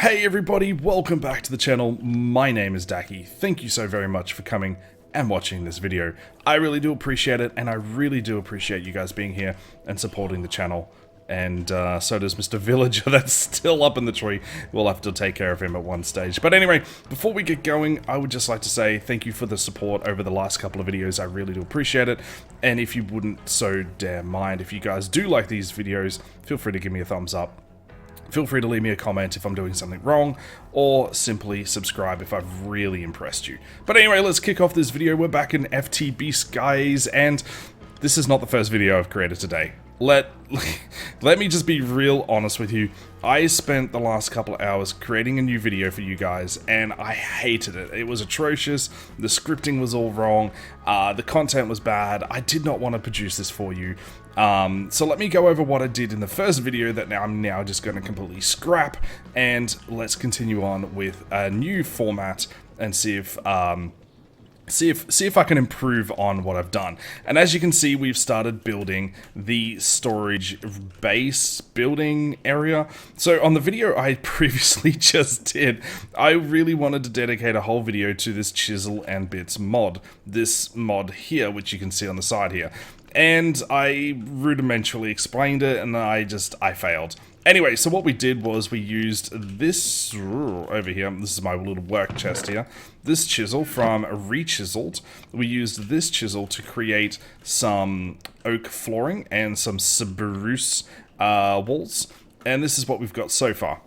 Hey everybody, welcome back to the channel. My name is Daki. Thank you so very much for coming and watching this video. I really do appreciate it, and I really do appreciate you guys being here and supporting the channel. And so does Mr. Villager that's still up in the tree. We'll have to take care of him at one stage. But anyway, before we get going, I would just like to say thank you for the support over the last couple of videos. I really do appreciate it. And if you wouldn't so damn mind, if you guys do like these videos, feel free to give me a thumbs up. Feel free to leave me a comment if I'm doing something wrong, or simply subscribe if I've really impressed you. But anyway, let's kick off this video. We're back in FTB skies, and this is not the first video I've created today. Let me just be real honest with you. I spent the last couple of hours creating a new video for you guys, and I hated it. It was atrocious. The scripting was all wrong. The content was bad. I did not want to produce this for you. So let me go over what I did in the first video that I'm now just going to completely scrap, and let's continue on with a new format and see if I can improve on what I've done. And as you can see, we've started building the storage base building area. So on the video I previously just did, I really wanted to dedicate a whole video to this Chisel and Bits mod. This mod here, which you can see on the side here. And I rudimentarily explained it, and I failed. Anyway, so what we did was we used this over here. This is my little work chest here. This chisel from Rechiseled. We used this chisel to create some oak flooring and some spruce walls. And this is what we've got so far.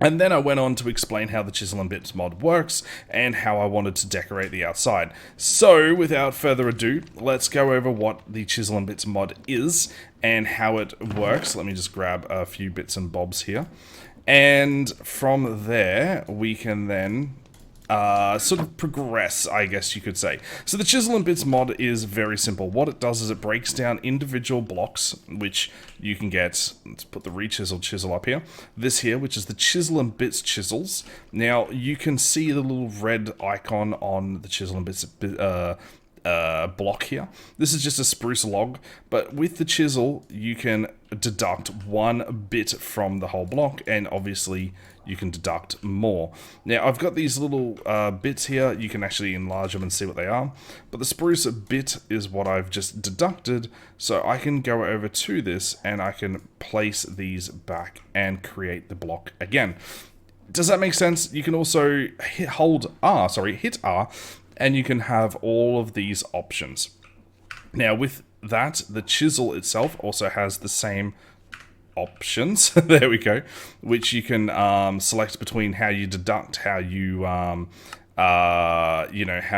And then I went on to explain how the Chisel and Bits mod works and how I wanted to decorate the outside. So, without further ado, let's go over what the Chisel and Bits mod is and how it works. Let me just grab a few bits and bobs here. And from there, we can then sort of progress, I guess you could say. So the Chisel and Bits mod is very simple. What it does is it breaks down individual blocks, which you can get. Let's put the Rechiseled chisel up here. This here, which is the Chisel and Bits chisels. Now, you can see the little red icon on the Chisel and Bits block here. This is just a spruce log, but with the chisel, you can deduct one bit from the whole block, and obviously you can deduct more. Now, I've got these little bits here. You can actually enlarge them and see what they are, but the spruce bit is what I've just deducted, so I can go over to this and I can place these back and create the block again. Does that make sense? You can also hit R, and you can have all of these options. Now, with that, the chisel itself also has the same options. There we go. Which you can select between how you deduct, how you how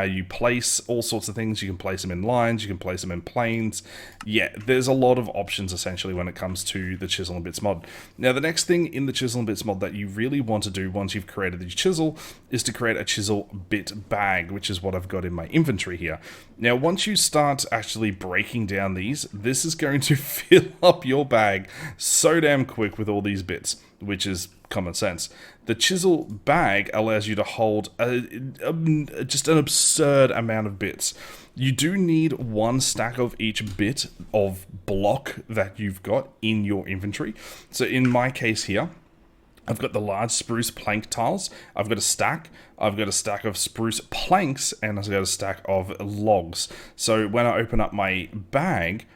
you place all sorts of things. You can place them in lines, you can place them in planes. Yeah, there's a lot of options essentially when it comes to the Chisel and Bits mod. Now, the next thing in the Chisel and Bits mod that you really want to do once you've created the chisel is to create a chisel bit bag, which is what I've got in my inventory here. Now, once you start actually breaking down these, this is going to fill up your bag so damn quick with all these bits, which is common sense. The chisel bag allows you to hold just an absurd amount of bits. You do need one stack of each bit of block that you've got in your inventory. So in my case here, I've got the large spruce plank tiles. I've got a stack. I've got a stack of spruce planks, and I've got a stack of logs. So when I open up my bag,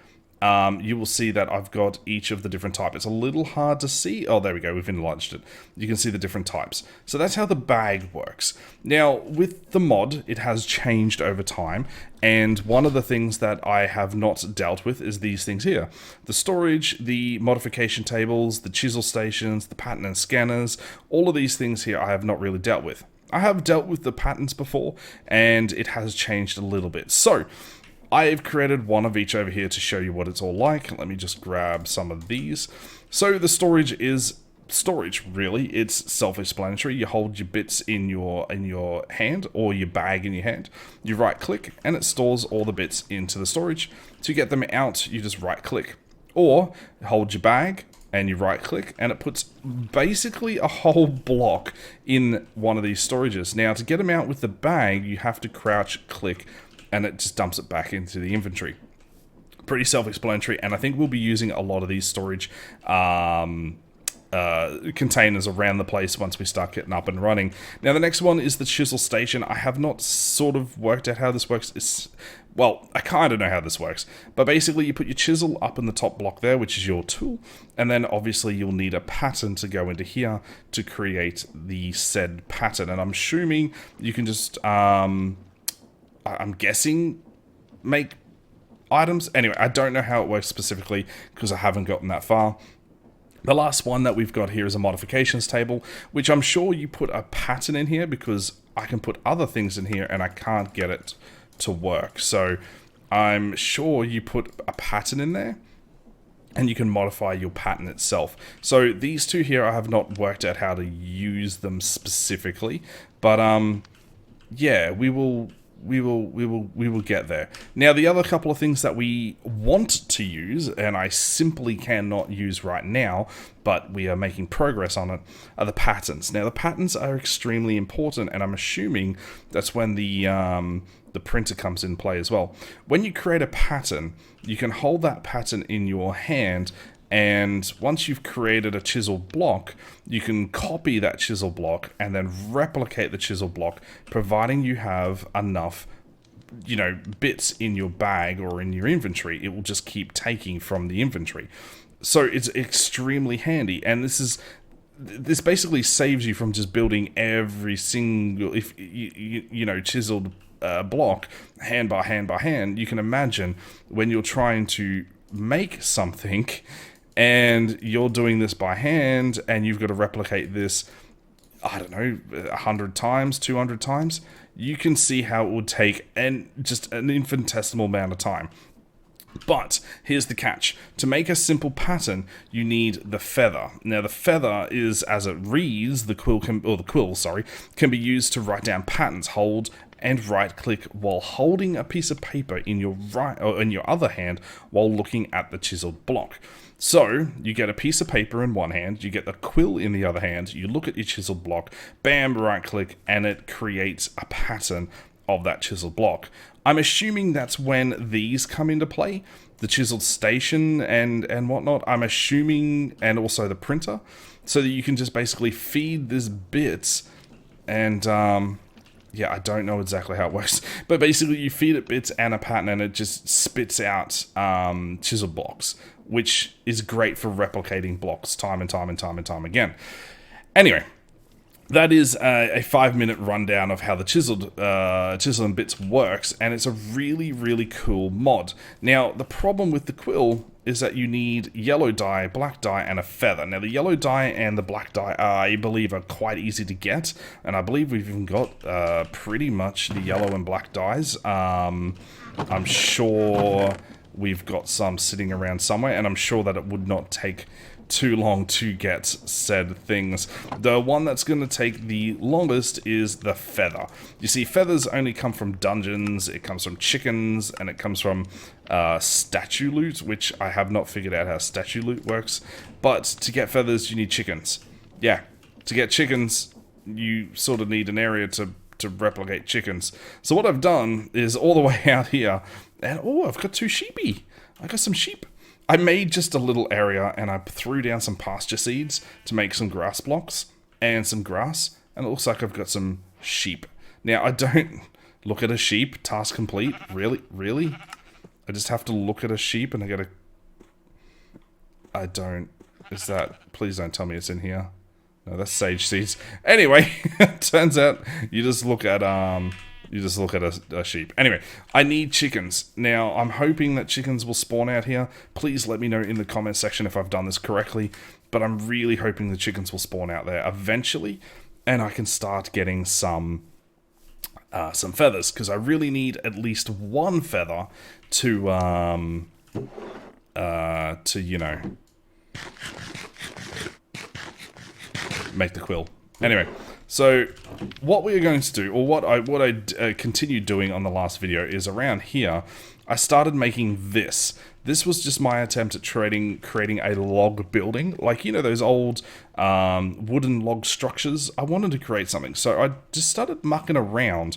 you will see that I've got each of the different types. It's a little hard to see. Oh, there we go. We've enlarged it. You can see the different types. So that's how the bag works. Now, with the mod, it has changed over time. And one of the things that I have not dealt with is these things here. The storage, the modification tables, the chisel stations, the pattern and scanners, all of these things here I have not really dealt with. I have dealt with the patterns before, and it has changed a little bit. So, I've created one of each over here to show you what it's all like. Let me just grab some of these. So the storage is storage, really. It's self-explanatory. You hold your bits in your hand, or your bag in your hand. You right-click, and it stores all the bits into the storage. To get them out, you just right-click. Or hold your bag, and you right-click, and it puts basically a whole block in one of these storages. Now, to get them out with the bag, you have to crouch-click, and it just dumps it back into the inventory. Pretty self-explanatory, and I think we'll be using a lot of these storage containers around the place once we start getting up and running. Now the next one is the chisel station. I have not sort of worked out how this works. Well, I kind of know how this works, but basically you put your chisel up in the top block there, which is your tool, and then obviously you'll need a pattern to go into here to create the said pattern. And I'm assuming you can just, I'm guessing, make items. Anyway, I don't know how it works specifically because I haven't gotten that far. The last one that we've got here is a modifications table, which I'm sure you put a pattern in here because I can put other things in here and I can't get it to work. So I'm sure you put a pattern in there and you can modify your pattern itself. So these two here, I have not worked out how to use them specifically, but yeah, we will get there. Now, the other couple of things that we want to use, and I simply cannot use right now, but we are making progress on it, are the patterns. Now, the patterns are extremely important, and I'm assuming that's when the printer comes in play as well. When you create a pattern, you can hold that pattern in your hand, and once you've created a chisel block, you can copy that chisel block and then replicate the chisel block, providing you have enough, you know, bits in your bag or in your inventory. It will just keep taking from the inventory. So it's extremely handy, and this basically saves you from just building every single, if you know, chiseled block hand by hand by hand. You can imagine when you're trying to make something and you're doing this by hand and you've got to replicate this, I don't know, 100 times, 200 times, you can see how it would take just an infinitesimal amount of time. But here's the catch. To make a simple pattern, you need the feather. Now, the feather is, as it reads, the quill can be used to write down patterns. Hold and right-click while holding a piece of paper in your other hand while looking at the chiseled block. So, you get a piece of paper in one hand, you get the quill in the other hand, you look at your chiseled block, bam, right-click, and it creates a pattern of that chiseled block. I'm assuming that's when these come into play, the chiseled station and whatnot. I'm assuming, and also the printer, so that you can just basically feed this bits, and yeah, I don't know exactly how it works, but basically you feed it bits and a pattern and it just spits out chisel blocks, which is great for replicating blocks time and time and time and time again. Anyway, that is a 5-minute rundown of how the Chisel Bits works, and it's a really, really cool mod. Now, the problem with the quill is that you need yellow dye, black dye, and a feather. Now, the yellow dye and the black dye, I believe, are quite easy to get, and I believe we've even got pretty much the yellow and black dyes. I'm sure we've got some sitting around somewhere, and I'm sure that it would not take too long to get said things. The one that's going to take the longest is the feather. You see, feathers only come from dungeons, it comes from chickens, and it comes from statue loot, which I have not figured out how statue loot works. But to get feathers, you need chickens. Yeah, to get chickens, you sort of need an area to replicate chickens. So what I've done is all the way out here, and oh, I've got 2 sheepy. I got some sheep. I made just a little area and I threw down some pasture seeds to make some grass blocks and some grass, and it looks like I've got some sheep. Now, I don't look at a sheep, task complete, really? I just have to look at a sheep and please don't tell me it's in here. No, that's sage seeds. Anyway, turns out you just look at a sheep. Anyway, I need chickens. Now, I'm hoping that chickens will spawn out here. Please let me know in the comment section if I've done this correctly. But I'm really hoping the chickens will spawn out there eventually, and I can start getting some feathers, because I really need at least 1 feather to you know, make the quill. Anyway. So, what we are going to do, or what I continued doing on the last video, is around here, I started making this. This was just my attempt at creating a log building. Like, you know, those old wooden log structures? I wanted to create something, so I just started mucking around.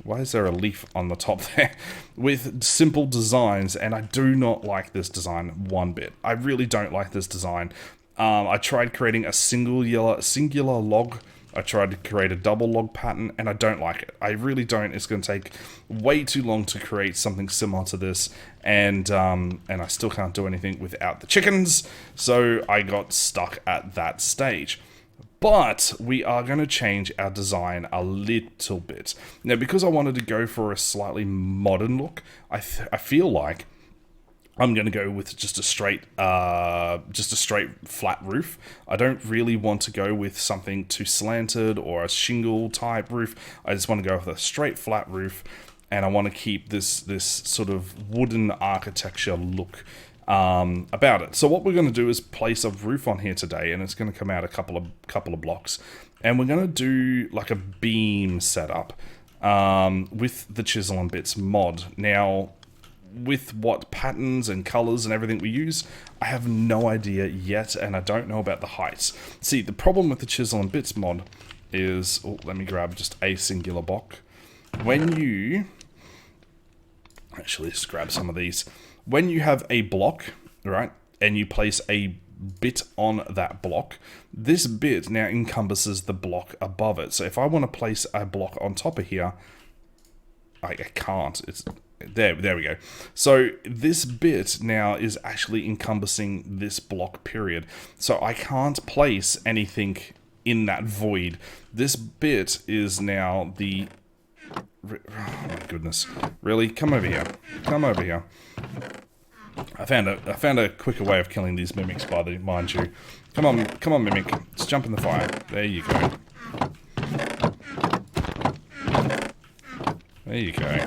Why is there a leaf on the top there? With simple designs, and I do not like this design one bit. I really don't like this design. I tried creating a singular log. I tried to create a double log pattern, and I don't like it. I really don't. It's going to take way too long to create something similar to this, and I still can't do anything without the chickens, so I got stuck at that stage. But we are going to change our design a little bit. Now, because I wanted to go for a slightly modern look, I feel like I'm going to go with just a straight flat roof. I don't really want to go with something too slanted or a shingle type roof. I just want to go with a straight flat roof, and I want to keep this sort of wooden architecture look about it. So what we're going to do is place a roof on here today, and it's going to come out a couple of blocks, and we're going to do like a beam setup with the Chisel and Bits mod. Now, with what patterns and colors and everything we use, I have no idea yet, and I don't know about the heights. See, the problem with the Chisel and Bits mod is, let me grab just a singular block. When you, actually just grab some of these. When you have a block, right, and you place a bit on that block, this bit now encompasses the block above it. So if I want to place a block on top of here, I can't. It's there we go. So this bit now is actually encompassing this block period. So I can't place anything in that void. This bit is now the... Oh my goodness. Really? Come over here. Come over here. I found a quicker way of killing these mimics, mind you. Come on, mimic. Let's jump in the fire. There you go. There you go.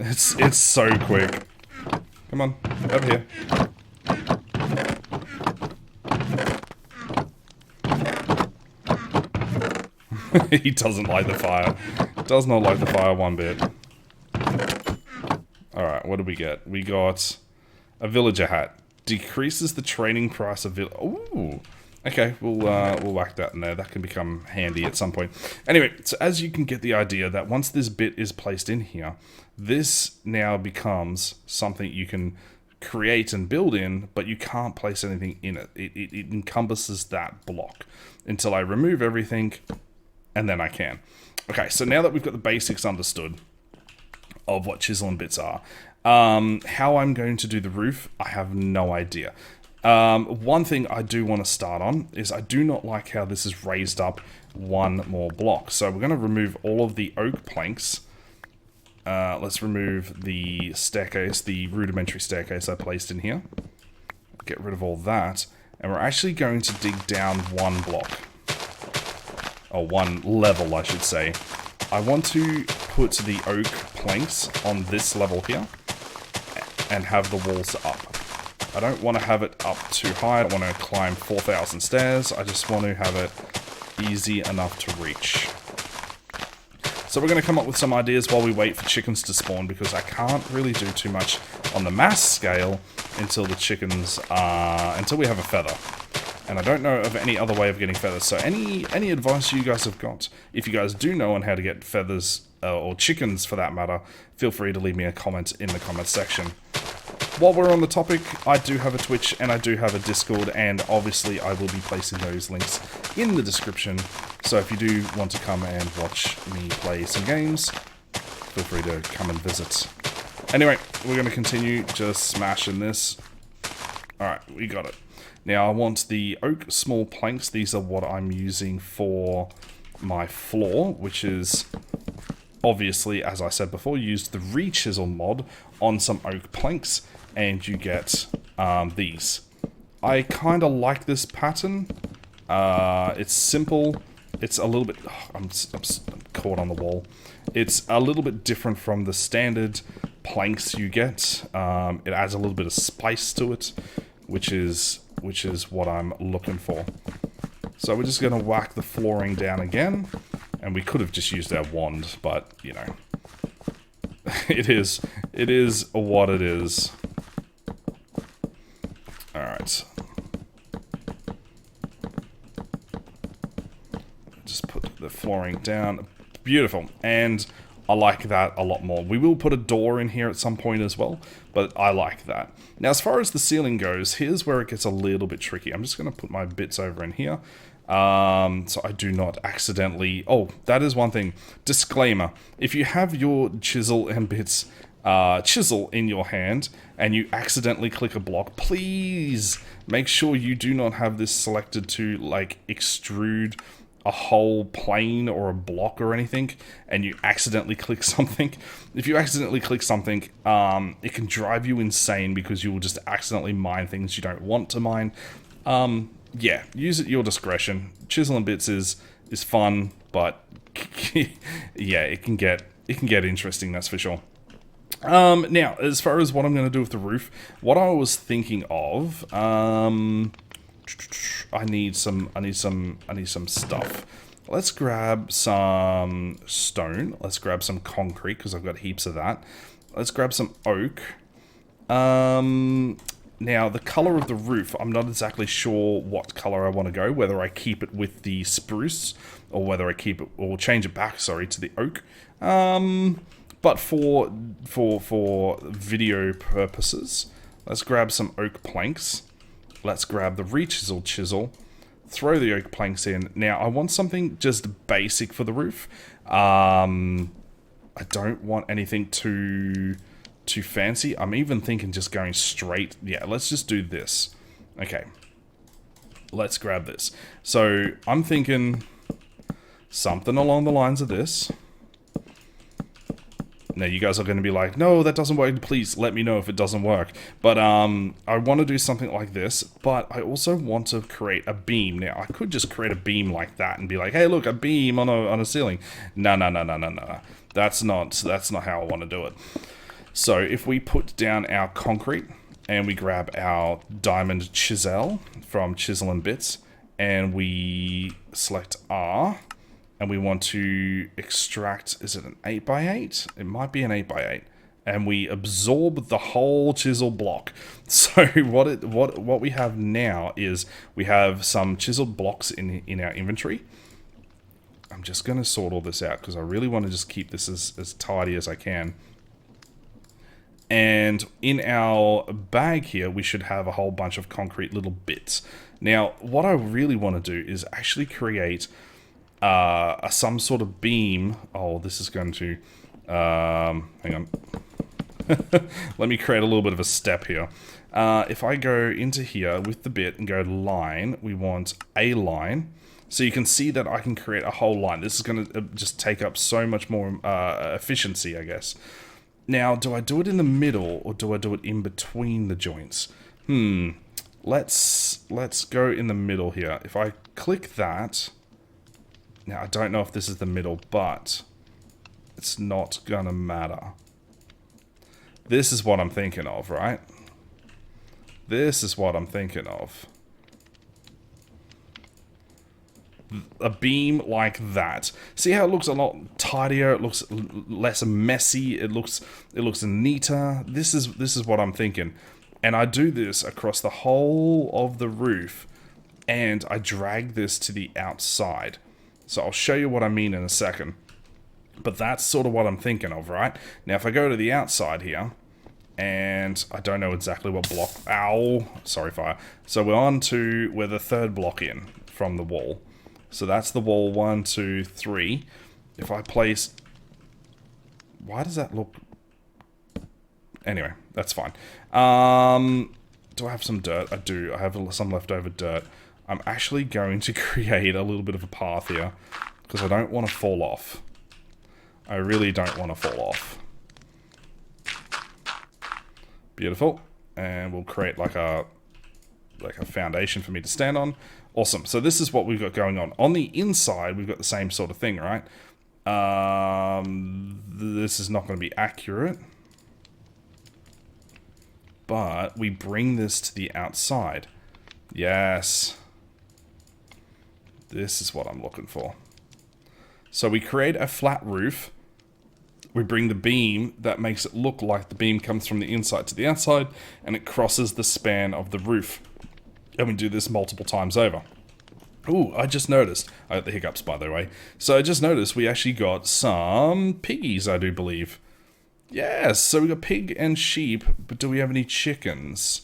It's so quick. Come on, over here. He doesn't like the fire. Does not like the fire one bit. Alright, what did we get? We got a villager hat. Decreases the trading price of Ooh. Okay, we'll whack that in there. That can become handy at some point. Anyway, so as you can get the idea that once this bit is placed in here, this now becomes something you can create and build in, but you can't place anything in it. It encompasses that block until I remove everything, and then I can. Okay, so now that we've got the basics understood of what Chisel and Bits are, how I'm going to do the roof, I have no idea. One thing I do want to start on is I do not like how this is raised up one more block. So we're going to remove all of the oak planks. Let's remove the staircase, the rudimentary staircase I placed in here. Get rid of all that. And we're actually going to dig down one block. Or one level, I should say. I want to put the oak planks on this level here and have the walls up. I don't want to have it up too high. I don't want to climb 4,000 stairs. I just want to have it easy enough to reach. So we're going to come up with some ideas while we wait for chickens to spawn, because I can't really do too much on the mass scale until the chickens until we have a feather. And I don't know of any other way of getting feathers. So any advice you guys have got, if you guys do know on how to get feathers, or chickens for that matter, feel free to leave me a comment in the comment section. While we're on the topic, I do have a Twitch and I do have a Discord, and obviously I will be placing those links in the description. So if you do want to come and watch me play some games, feel free to come and visit. Anyway, we're going to continue just smashing this. Alright, we got it. Now I want the oak small planks. These are what I'm using for my floor, which is obviously, as I said before, used the re-chisel mod on some oak planks, and you get these. I kind of like this pattern. It's simple. It's a little bit... I'm caught on the wall. It's a little bit different from the standard planks you get. It adds a little bit of spice to it, which is what I'm looking for. So we're just going to whack the flooring down again. And we could have just used our wand, but, you know. It is what it is. Alright. Just put the flooring down. Beautiful. And I like that a lot more. We will put a door in here at some point as well, but I like that. Now, as far as the ceiling goes, here's where it gets a little bit tricky. I'm just going to put my bits over in here. So I do not accidentally... Oh, that is one thing. Disclaimer. If you have your chisel and bits chisel in your hand and you accidentally click a block, please make sure you do not have this selected to like extrude a whole plane or a block or anything, and you accidentally click something. If you accidentally click something, it can drive you insane because you will just accidentally mine things you don't want to mine. Yeah, use it at your discretion. Chisel and bits is fun, but yeah, it can get interesting, that's for sure. Now, as far as what I'm going to do with the roof, what I was thinking of, I need some stuff. Let's grab some stone. Let's grab some concrete, because I've got heaps of that. Let's grab some oak. Now, the color of the roof, I'm not exactly sure what color I want to go, whether I keep it with the spruce, or whether I keep it, or change it back, sorry, to the oak. But for video purposes, let's grab some oak planks. Let's grab the re-chiseled chisel, throw the oak planks in. Now, I want something just basic for the roof. I don't want anything too fancy. I'm even thinking just going straight. Yeah, let's just do this. Okay. Let's grab this. So, I'm thinking something along the lines of this. Now, you guys are going to be like, no, that doesn't work. Please let me know if it doesn't work. But I want to do something like this, but I also want to create a beam. Now, I could just create a beam like that and be like, hey, look, a beam on a ceiling. No. That's not how I want to do it. So, if we put down our concrete and we grab our diamond chisel from Chisel and Bits and we select R, and we want to extract, is it an 8x8? It might be an 8x8. And we absorb the whole chisel block. So what we have now is we have some chiseled blocks in our inventory. I'm just going to sort all this out because I really want to just keep this as tidy as I can. And in our bag here, we should have a whole bunch of concrete little bits. Now, what I really want to do is actually create some sort of beam. Oh, this is going to... hang on. Let me create a little bit of a step here. If I go into here with the bit and go line, we want a line. So you can see that I can create a whole line. This is going to just take up so much more efficiency, I guess. Now, do I do it in the middle or do I do it in between the joints? Let's go in the middle here. If I click that... Now, I don't know if this is the middle, but it's not gonna matter. This is what I'm thinking of, right? This is what I'm thinking of. A beam like that. See how it looks a lot tidier? It looks less messy. It looks neater. This is what I'm thinking. And I do this across the whole of the roof, and I drag this to the outside. So I'll show you what I mean in a second. But that's sort of what I'm thinking of, right? Now, if I go to the outside here, and I don't know exactly what block... Ow! Sorry, fire. So we're the third block in from the wall. So that's the wall 1, 2, 3. If I place... Why does that look... Anyway, that's fine. Do I have some dirt? I do. I have some leftover dirt. I'm actually going to create a little bit of a path here because I don't want to fall off. I really don't want to fall off. Beautiful. And we'll create like a foundation for me to stand on. Awesome. So this is what we've got going on. On the inside, we've got the same sort of thing, right? This is not going to be accurate. But we bring this to the outside. Yes. This is what I'm looking for. So we create a flat roof. We bring the beam that makes it look like the beam comes from the inside to the outside, and it crosses the span of the roof. And we do this multiple times over. Ooh, I just noticed. I got the hiccups, by the way. So I just noticed we actually got some piggies, I do believe. Yes, so we got pig and sheep, but do we have any chickens?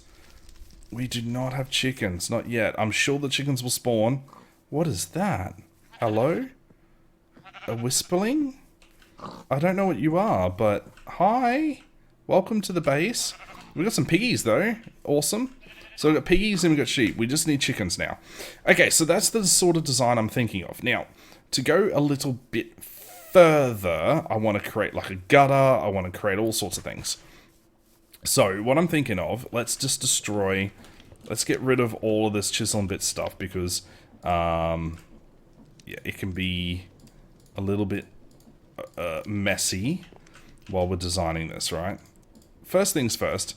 We do not have chickens, not yet. I'm sure the chickens will spawn. What is that? Hello? A whisperling? I don't know what you are, but hi. Welcome to the base. We got some piggies though. Awesome. So we got piggies and we got sheep. We just need chickens now. Okay, so that's the sort of design I'm thinking of. Now, to go a little bit further, I want to create like a gutter. I want to create all sorts of things. So what I'm thinking of, let's just destroy. Let's get rid of all of this Chisel and Bits stuff because, yeah, it can be a little bit messy while we're designing this, right? First things first.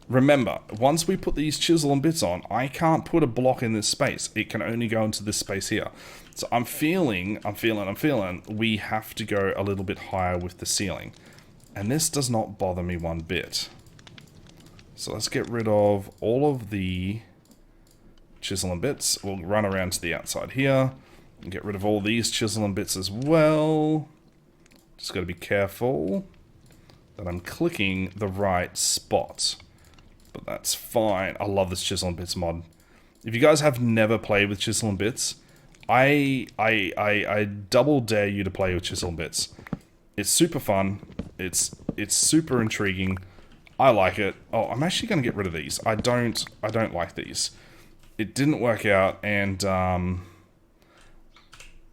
Remember, once we put these Chisel and Bits on, I can't put a block in this space. It can only go into this space here. So I'm feeling we have to go a little bit higher with the ceiling. And this does not bother me one bit. So let's get rid of all of the Chisel and Bits. We'll run around to the outside here. And get rid of all these Chisel and Bits as well. Just got to be careful that I'm clicking the right spot. But that's fine. I love this Chisel and Bits mod. If you guys have never played with Chisel and Bits, I double dare you to play with Chisel and Bits. It's super fun. It's super intriguing. I like it. Oh, I'm actually going to get rid of these. I don't like these. It didn't work out, and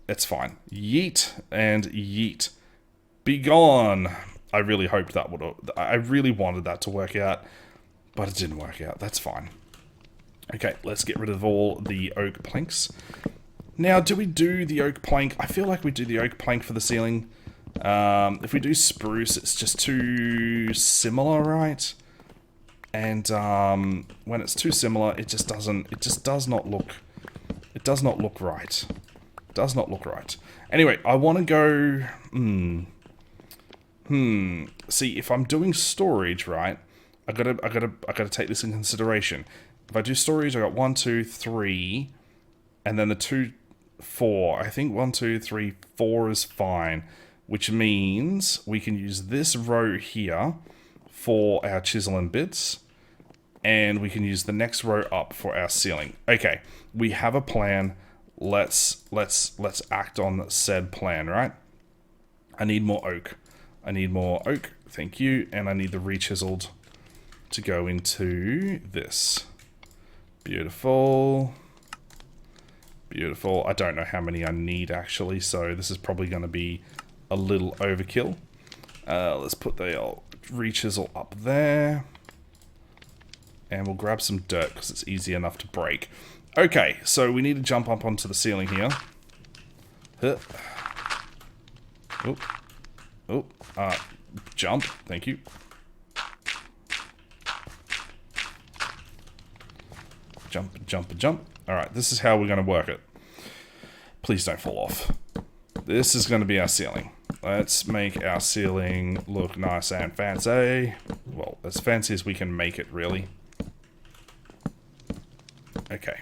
it's fine. Yeet and yeet. Be gone. I really hoped that would. I really wanted that to work out. But it didn't work out. That's fine. Okay, let's get rid of all the oak planks. Now, do we do the oak plank? I feel like we do the oak plank for the ceiling. If we do spruce, it's just too similar, right? And when it's too similar, it just does not look right. It does not look right. Anyway, I want to go. See, if I'm doing storage, right? I gotta take this in consideration. If I do storage, I got 1, 2, 3, and then the 2, 4. I think 1, 2, 3, 4 is fine, which means we can use this row here for our Chisel and Bits, and we can use the next row up for our ceiling. Okay, we have a plan. Let's act on said plan, right? I need more oak. I need more oak. Thank you, and I need the re-chiseled to go into this. Beautiful. Beautiful. I don't know how many I need actually, so this is probably going to be a little overkill. Let's put the re-chisel up there. And we'll grab some dirt because it's easy enough to break. Okay, so we need to jump up onto the ceiling here. Jump. Thank you. Jump, jump, jump. Alright, this is how we're going to work it. Please don't fall off. This is going to be our ceiling. Let's make our ceiling look nice and fancy. Well, as fancy as we can make it, really. Okay.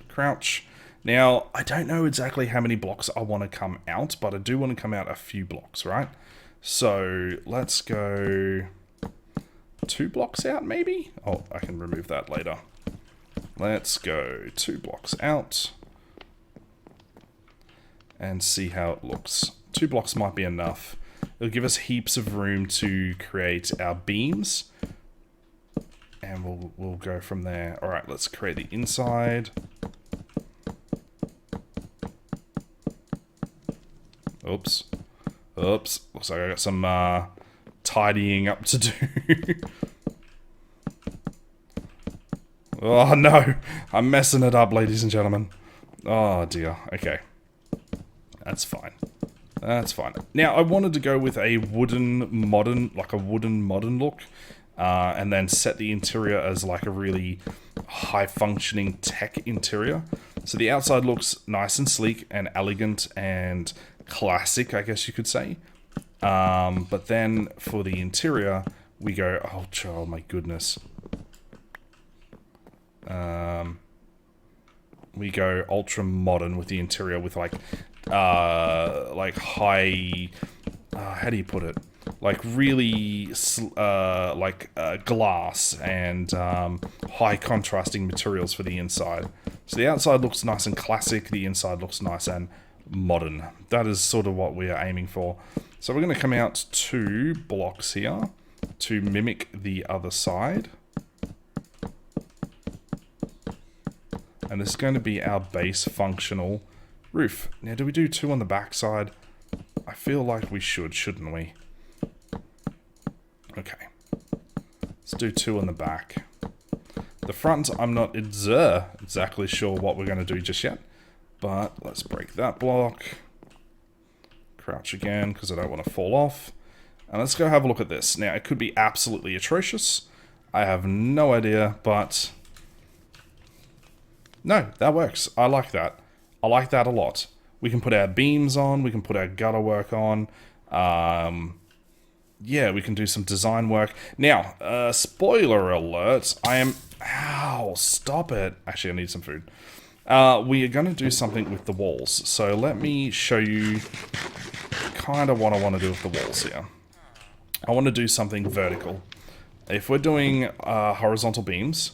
Crouch. Now, I don't know exactly how many blocks I want to come out, but I do want to come out a few blocks, right? So, let's go 2 blocks out, maybe? Oh, I can remove that later. Let's go 2 blocks out and see how it looks. 2 blocks might be enough. It'll give us heaps of room to create our beams, and we'll go from there. All right, let's create the inside. Oops. Oops. Looks like I got some tidying up to do. Oh no, I'm messing it up, ladies and gentlemen. Oh dear, okay. That's fine. That's fine. Now, I wanted to go with a wooden modern look, and then set the interior as like a really high-functioning tech interior. So the outside looks nice and sleek and elegant and classic, I guess you could say. But then for the interior, we go, oh my goodness. we go ultra modern with the interior with like high, how do you put it? Like really glass and high contrasting materials for the inside. So the outside looks nice and classic, the inside looks nice and modern. That is sort of what we are aiming for. So we're going to come out 2 blocks here to mimic the other side. And this is going to be our base functional roof. Now, do we do 2 on the back side? I feel like we should, shouldn't we? Okay. Let's do 2 on the back. The front, I'm not exactly sure what we're going to do just yet. But let's break that block. Crouch again, because I don't want to fall off. And let's go have a look at this. Now, it could be absolutely atrocious. I have no idea, but... no, that works. I like that. I like that a lot. We can put our beams on. We can put our gutter work on. Yeah, we can do some design work. Now, spoiler alert. I am... ow, stop it. Actually, I need some food. We are going to do something with the walls. So let me show you kind of what I want to do with the walls here. I want to do something vertical. If we're doing horizontal beams,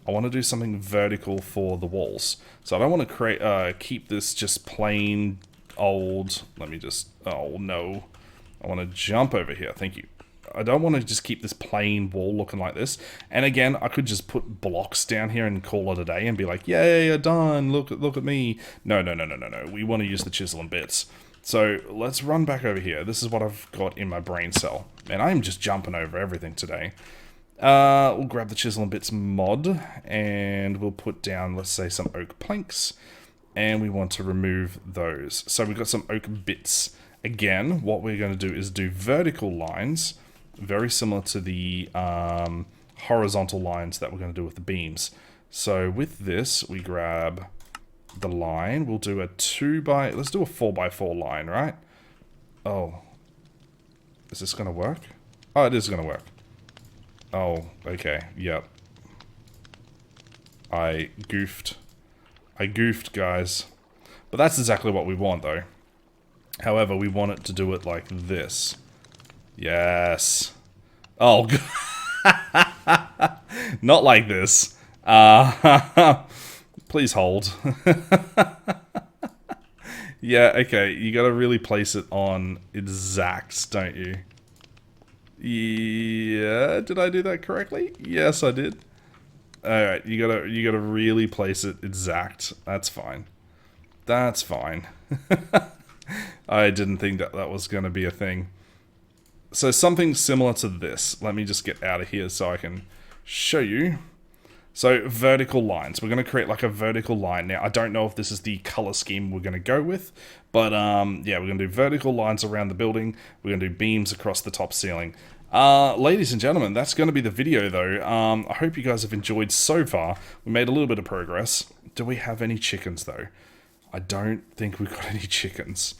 I want to do something vertical for the walls. So I don't want to keep this just plain old... let me just... oh, no. I want to jump over here. Thank you. I don't want to just keep this plain wall looking like this. And again, I could just put blocks down here and call it a day and be like, yay, you're done. Look at me. No. We want to use the chisel and bits. So let's run back over here. This is what I've got in my brain cell. And I'm just jumping over everything today. We'll grab the Chisel and Bits mod, and we'll put down, let's say, some oak planks, and we want to remove those. So we've got some oak bits. Again, what we're going to do is do vertical lines, very similar to the horizontal lines that we're going to do with the beams. So with this, we grab the line. We'll do a let's do a 4x4 line, right? Oh, is this going to work? Oh, it is going to work. Oh, okay, yep. I goofed, guys. But that's exactly what we want, though. However, we want it to do it like this. Yes. Oh, not like this. Please hold. Yeah, okay, you gotta really place it on exact, don't you? Yeah, did I do that correctly? Yes, I did. Alright, you gotta really place it exact. That's fine. That's fine. I didn't think that was gonna be a thing. So something similar to this. Let me just get out of here so I can show you. So vertical lines. We're going to create like a vertical line. Now, I don't know if this is the color scheme we're going to go with. But yeah, we're going to do vertical lines around the building. We're going to do beams across the top ceiling. Ladies and gentlemen, that's going to be the video though. I hope you guys have enjoyed so far. We made a little bit of progress. Do we have any chickens though? I don't think we've got any chickens.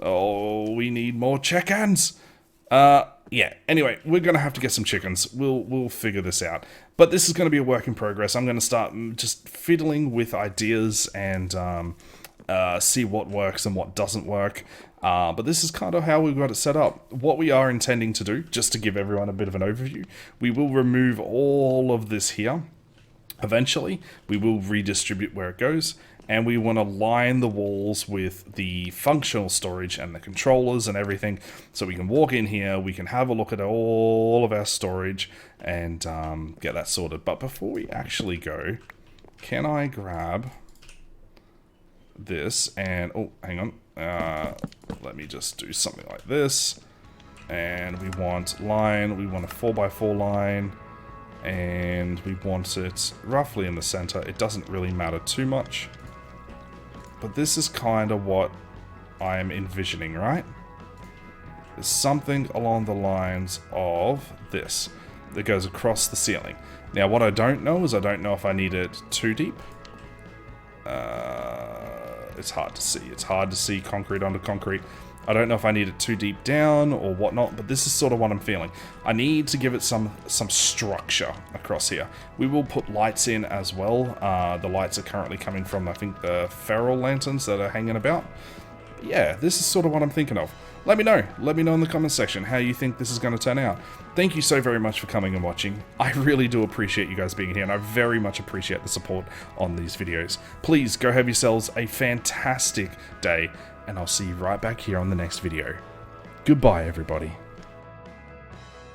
Oh, we need more chickens! Yeah, anyway, we're going to have to get some chickens. We'll figure this out. But this is going to be a work in progress. I'm going to start just fiddling with ideas and see what works and what doesn't work. But this is kind of how we've got it set up. What we are intending to do, just to give everyone a bit of an overview, we will remove all of this here. Eventually, we will redistribute where it goes. And we want to line the walls with the functional storage and the controllers and everything. So we can walk in here, we can have a look at all of our storage and get that sorted. But before we actually go, can I grab this and... oh, hang on. Let me just do something like this. And we want line, we want a 4x4 line. And we want it roughly in the center. It doesn't really matter too much. But this is kind of what I'm envisioning, right? There's something along the lines of this that goes across the ceiling. Now, what I don't know is I don't know if I need it too deep. it's hard to see. It's hard to see concrete onto concrete. I don't know if I need it too deep down or whatnot, but this is sort of what I'm feeling. I need to give it some structure across here. We will put lights in as well. The lights are currently coming from, I think, the feral lanterns that are hanging about. Yeah, this is sort of what I'm thinking of. Let me know. Let me know in the comment section how you think this is going to turn out. Thank you so very much for coming and watching. I really do appreciate you guys being here, and I very much appreciate the support on these videos. Please go have yourselves a fantastic day, and I'll see you right back here on the next video. Goodbye, everybody.